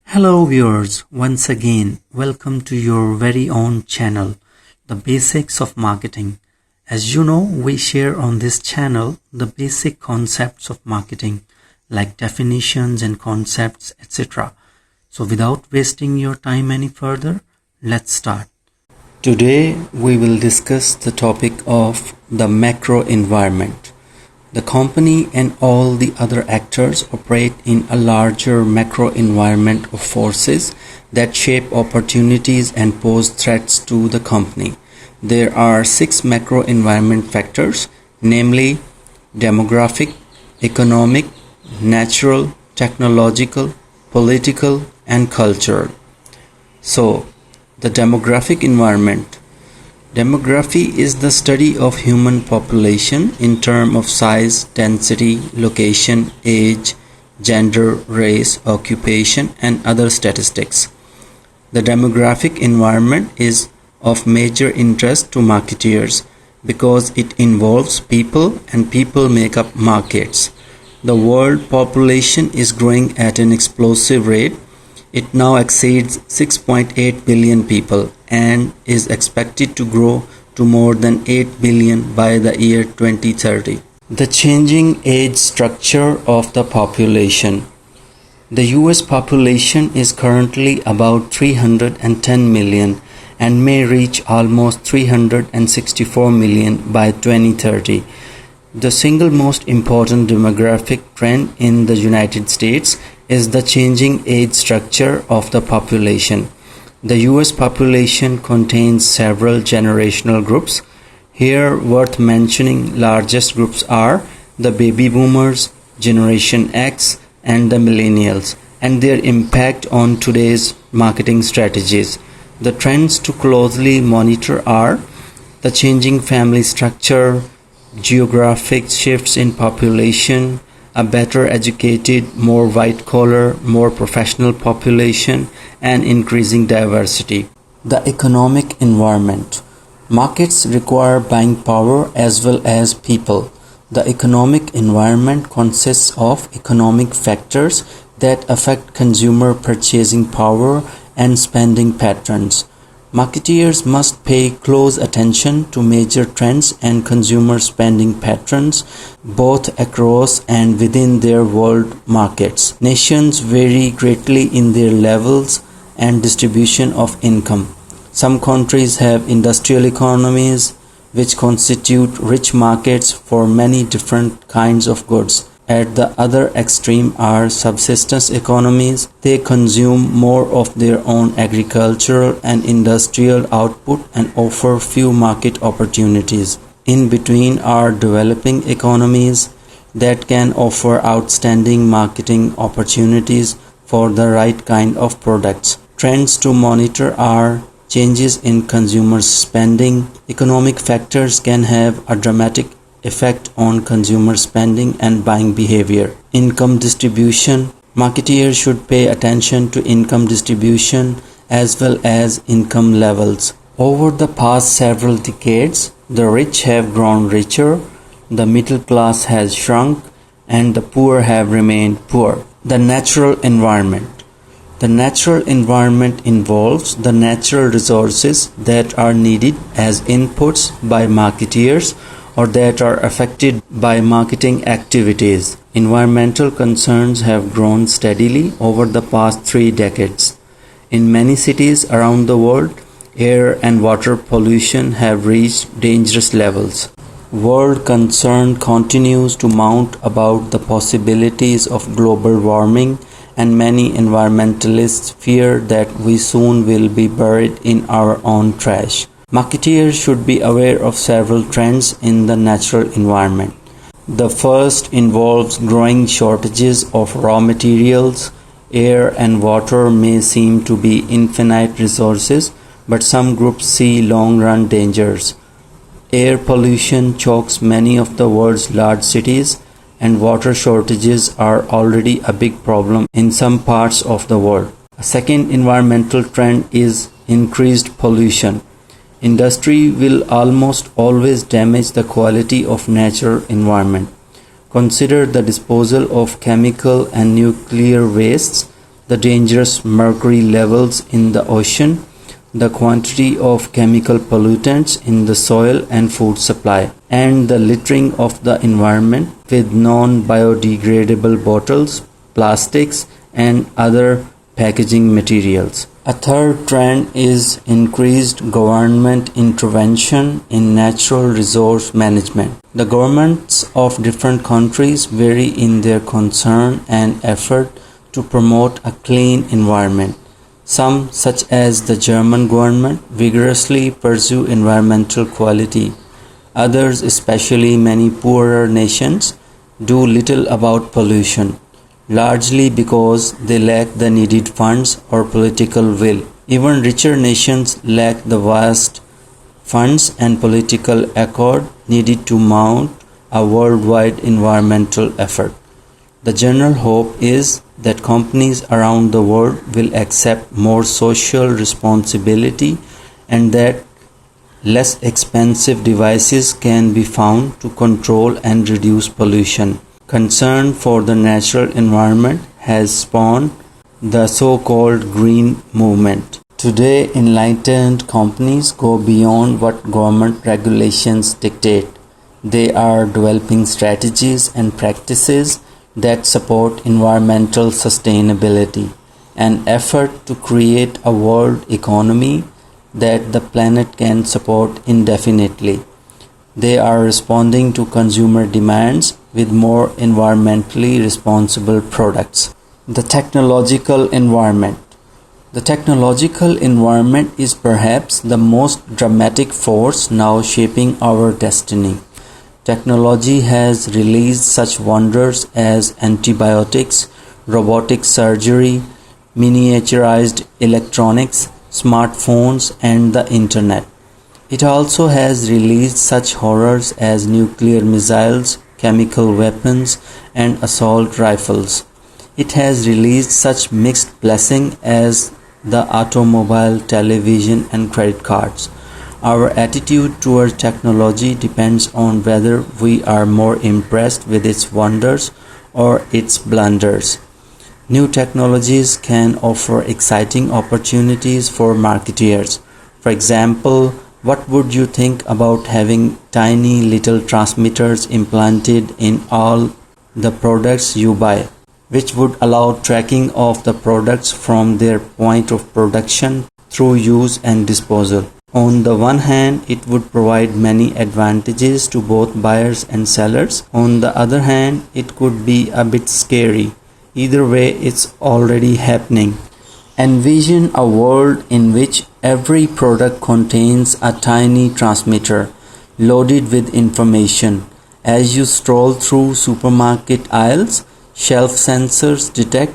Hello viewers, once again welcome to your very own channel, The Basics of Marketing. As you know, we share on this channel the basic concepts of marketing like definitions and concepts, etc. So without wasting your time any further, let's start. Today we will discuss the topic of the macro environment. The company and all the other actors operate in a larger macro environment of forces that shape opportunities and pose threats to the company. There are 6 macro environment factors, namely demographic, economic, natural, technological, political, and cultural. So, the demographic environment. Demography is the study of human population in terms of size, density, location, age, gender, race, occupation, and other statistics. The demographic environment is of major interest to marketeers because it involves people and people make up markets. The world population is growing at an explosive rate. It now exceeds 6.8 billion people and is expected to grow to more than 8 billion by the year 2030. The changing age structure of the population. The US population is currently about 310 million and may reach almost 364 million by 2030. The single most important demographic trend in the United States is the changing age structure of the population. The US population contains several generational groups. Here worth mentioning largest groups are the baby boomers, Generation X, and the millennials, and their impact on today's marketing strategies. The trends to closely monitor are the changing family structure, geographic shifts in population, a better educated, more white-collar, more professional population, and increasing diversity. The economic environment. Markets require buying power as well as people. The economic environment consists of economic factors that affect consumer purchasing power and spending patterns. Marketeers must pay close attention to major trends and consumer spending patterns, both across and within their world markets. Nations vary greatly in their levels and distribution of income. Some countries have industrial economies, which constitute rich markets for many different kinds of goods. At the other extreme are subsistence economies. They consume more of their own agricultural and industrial output and offer few market opportunities. In between are developing economies that can offer outstanding marketing opportunities for the right kind of products. Trends to monitor are changes in consumer spending. Economic factors can have a dramatic effect on consumer spending and buying behavior. Income distribution. Marketeers should pay attention to income distribution as well as income levels. Over the past several decades, the rich have grown richer, the middle class has shrunk, and the poor have remained poor. The natural environment. The natural environment involves the natural resources that are needed as inputs by marketeers or that are affected by marketing activities. Environmental concerns have grown steadily over the past 3 decades. In many cities around the world, air and water pollution have reached dangerous levels. World concern continues to mount about the possibilities of global warming, and many environmentalists fear that we soon will be buried in our own trash. Marketeers should be aware of several trends in the natural environment. The first involves growing shortages of raw materials. Air and water may seem to be infinite resources, but some groups see long-run dangers. Air pollution chokes many of the world's large cities, and water shortages are already a big problem in some parts of the world. A second environmental trend is increased pollution. Industry will almost always damage the quality of natural environment. Consider the disposal of chemical and nuclear wastes, the dangerous mercury levels in the ocean, the quantity of chemical pollutants in the soil and food supply, and the littering of the environment with non-biodegradable bottles, plastics, and other packaging materials. A third trend is increased government intervention in natural resource management. The governments of different countries vary in their concern and effort to promote a clean environment. Some, such as the German government, vigorously pursue environmental quality. Others, especially many poorer nations, do little about pollution, largely because they lack the needed funds or political will. Even richer nations lack the vast funds and political accord needed to mount a worldwide environmental effort. The general hope is that companies around the world will accept more social responsibility and that less expensive devices can be found to control and reduce pollution. Concern for the natural environment has spawned the so-called green movement. Today, enlightened companies go beyond what government regulations dictate. They are developing strategies and practices that support environmental sustainability, an effort to create a world economy that the planet can support indefinitely. They are responding to consumer demands with more environmentally responsible products. The technological environment. The technological environment is perhaps the most dramatic force now shaping our destiny. Technology has released such wonders as antibiotics, robotic surgery, miniaturized electronics, smartphones, and the internet. It also has released such horrors as nuclear missiles, chemical weapons, and assault rifles. It has released such mixed blessings as the automobile, television, and credit cards. Our attitude towards technology depends on whether we are more impressed with its wonders or its blunders. New technologies can offer exciting opportunities for marketeers. For example, what would you think about having tiny little transmitters implanted in all the products you buy, which would allow tracking of the products from their point of production through use and disposal? On the one hand, it would provide many advantages to both buyers and sellers. On the other hand, it could be a bit scary. Either way, it's already happening. Envision a world in which every product contains a tiny transmitter loaded with information. As you stroll through supermarket aisles, shelf sensors detect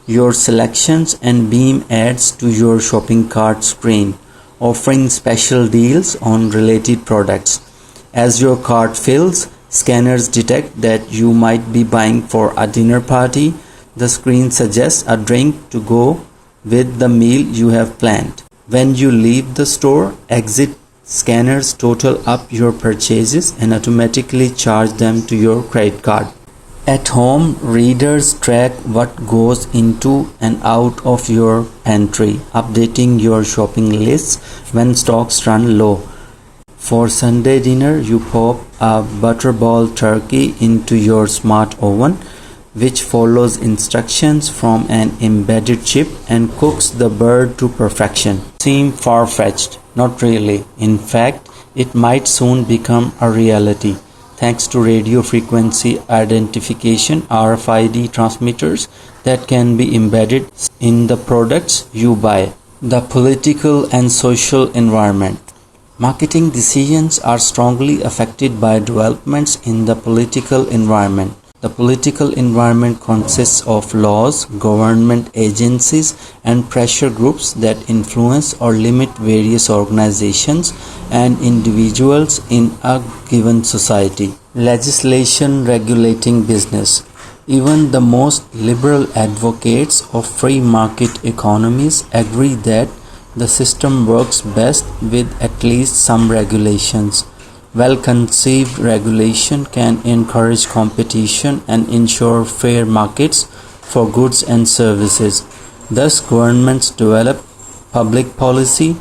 your selections and beam ads to your shopping cart screen, offering special deals on related products. As your cart fills, scanners detect that you might be buying for a dinner party. The screen suggests a drink to go with the meal you have planned. When you leave the store, exit scanners total up your purchases and automatically charge them to your credit card. At home, readers track what goes into and out of your pantry, updating your shopping lists when stocks run low. For Sunday dinner, you pop a butterball turkey into your smart oven, which follows instructions from an embedded chip and cooks the bird to perfection. Seem far-fetched? Not really. In fact, it might soon become a reality, thanks to radio frequency identification (RFID) transmitters that can be embedded in the products you buy. The political and social environment. Marketing decisions are strongly affected by developments in the political environment. The political environment consists of laws, government agencies, and pressure groups that influence or limit various organizations and individuals in a given society. Legislation regulating business. Even the most liberal advocates of free market economies agree that The system works best with at least some regulations. Well-conceived regulation can encourage competition and ensure fair markets for goods and services. Thus, governments develop public policy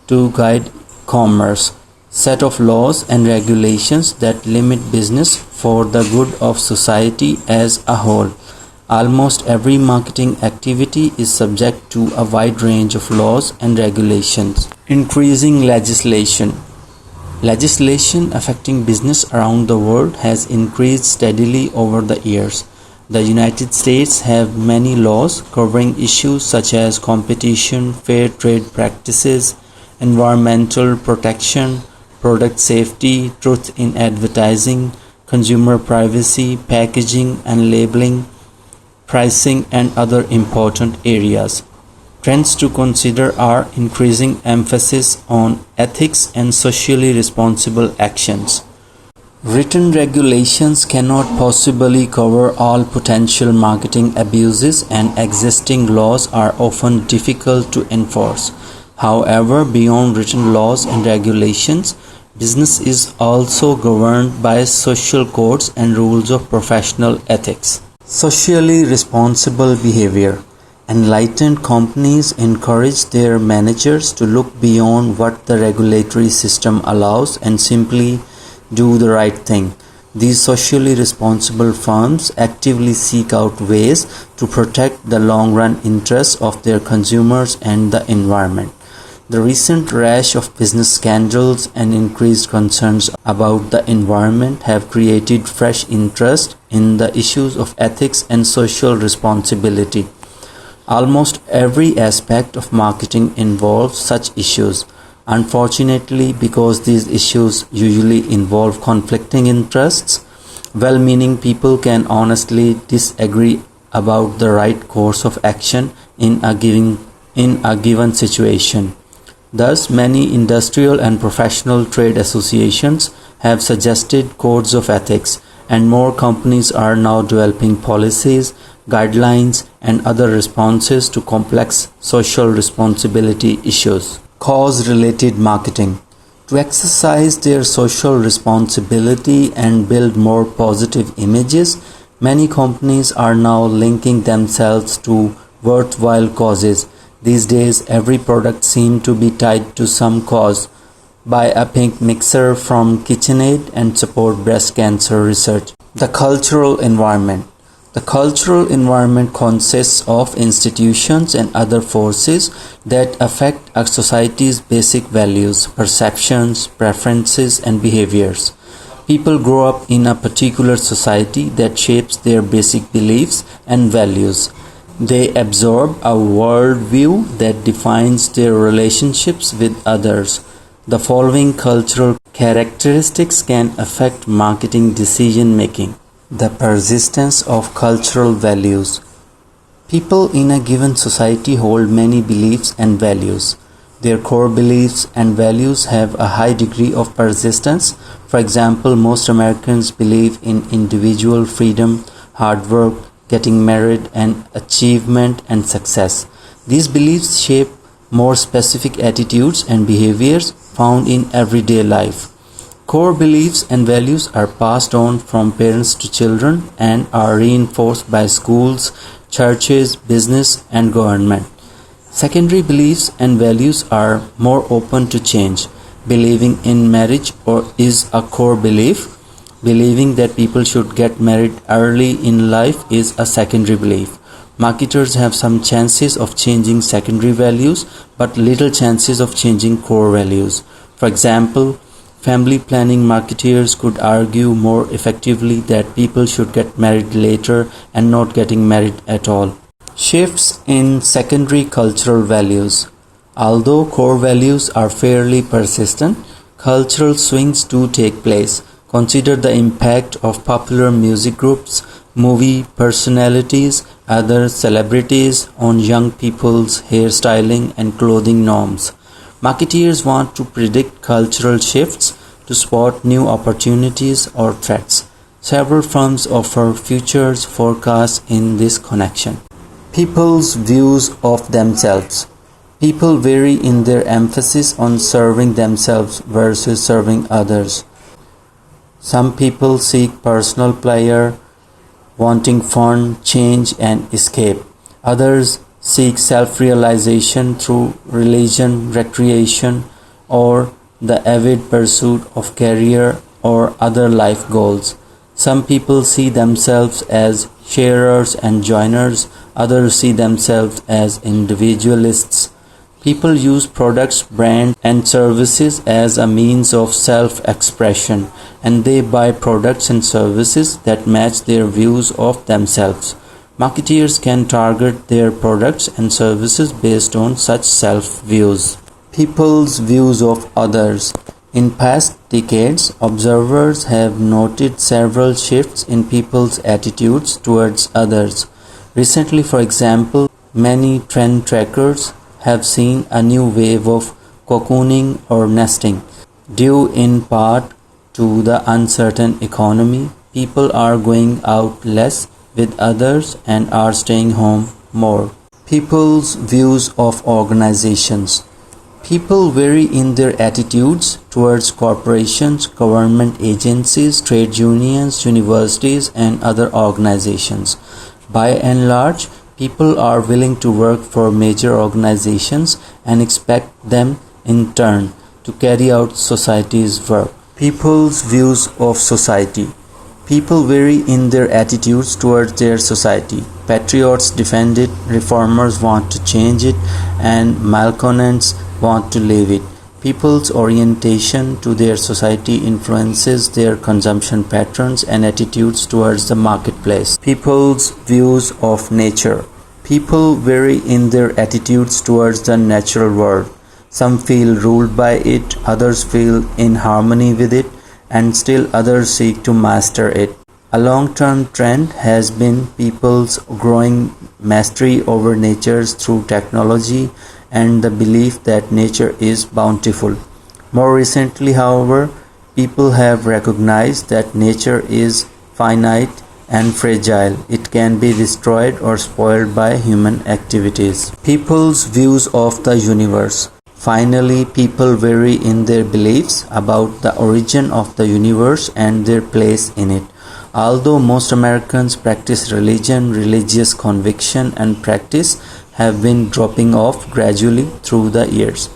to guide commerce, set of laws and regulations that limit business for the good of society as a whole. Almost every marketing activity is subject to a wide range of laws and regulations. Increasing legislation. Legislation affecting business around the world has increased steadily over the years. The United States have many laws covering issues such as competition, fair trade practices, environmental protection, product safety, truth in advertising, consumer privacy, packaging and labeling, pricing and other important areas. Trends to consider are increasing emphasis on ethics and socially responsible actions. Written regulations cannot possibly cover all potential marketing abuses, and existing laws are often difficult to enforce. However, beyond written laws and regulations, business is also governed by social codes and rules of professional ethics. Socially responsible behavior. Enlightened companies encourage their managers to look beyond what the regulatory system allows and simply do the right thing. These socially responsible firms actively seek out ways to protect the long-run interests of their consumers and the environment. The recent rash of business scandals and increased concerns about the environment have created fresh interest in the issues of ethics and social responsibility. Almost every aspect of marketing involves such issues. Unfortunately, because these issues usually involve conflicting interests, well-meaning people can honestly disagree about the right course of action in a given situation. Thus, many industrial and professional trade associations have suggested codes of ethics, and more companies are now developing policies, guidelines, and other responses to complex social responsibility issues. Cause-related marketing. To exercise their social responsibility and build more positive images, many companies are now linking themselves to worthwhile causes. These days, every product seems to be tied to some cause. Buy a pink mixer from KitchenAid and support breast cancer research. The cultural environment. The cultural environment consists of institutions and other forces that affect a society's basic values, perceptions, preferences, and behaviors. People grow up in a particular society that shapes their basic beliefs and values. They absorb a worldview that defines their relationships with others. The following cultural characteristics can affect marketing decision-making. The persistence of cultural values. People in a given society hold many beliefs and values. Their core beliefs and values have a high degree of persistence. For example, most Americans believe in individual freedom, hard work, getting married, and achievement and success. These beliefs shape more specific attitudes and behaviors found in everyday life. Core beliefs and values are passed on from parents to children and are reinforced by schools, churches, business, and government. Secondary beliefs and values are more open to change. Believing in marriage is a core belief. Believing that people should get married early in life is a secondary belief. Marketers have some chances of changing secondary values, but little chances of changing core values. For example, family planning marketers could argue more effectively that people should get married later and not getting married at all. Shifts in secondary cultural values. Although core values are fairly persistent, cultural swings do take place. Consider the impact of popular music groups, movie personalities, other celebrities on young people's hairstyling and clothing norms. Marketeers want to predict cultural shifts to spot new opportunities or threats. Several firms offer futures forecasts in this connection. People's views of themselves. People vary in their emphasis on serving themselves versus serving others. Some people seek personal pleasure, wanting fun, change, and escape. Others seek self-realization through religion, recreation, or the avid pursuit of career or other life goals. Some people see themselves as sharers and joiners, others see themselves as individualists. People use products, brands, and services as a means of self-expression, and they buy products and services that match their views of themselves. Marketeers can target their products and services based on such self-views. People's views of others. In past decades, observers have noted several shifts in people's attitudes towards others. Recently, for example, many trend trackers have seen a new wave of cocooning or nesting. Due in part to the uncertain economy, people are going out less with others and are staying home more. People's views of organizations. People vary in their attitudes towards corporations, government agencies, trade unions, universities, and other organizations. By and large, people are willing to work for major organizations and expect them in turn to carry out society's work. People's views of society. People vary in their attitudes towards their society. Patriots defend it, reformers want to change it, and malcontents want to leave it. People's orientation to their society influences their consumption patterns and attitudes towards the marketplace. People's views of nature. People vary in their attitudes towards the natural world. Some feel ruled by it, others feel in harmony with it, and still others seek to master it. A long-term trend has been people's growing mastery over nature through technology and the belief that nature is bountiful. More recently, however, people have recognized that nature is finite and fragile. It can be destroyed or spoiled by human activities. People's views of the universe. Finally, people vary in their beliefs about the origin of the universe and their place in it. Although most Americans practice religion, religious conviction and practice have been dropping off gradually through the years.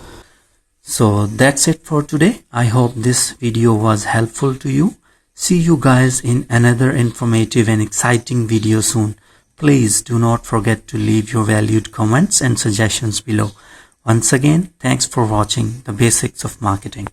So that's it for today. I hope this video was helpful to you. See you guys in another informative and exciting video soon. Please do not forget to leave your valued comments and suggestions below. Once again, thanks for watching the basics of marketing.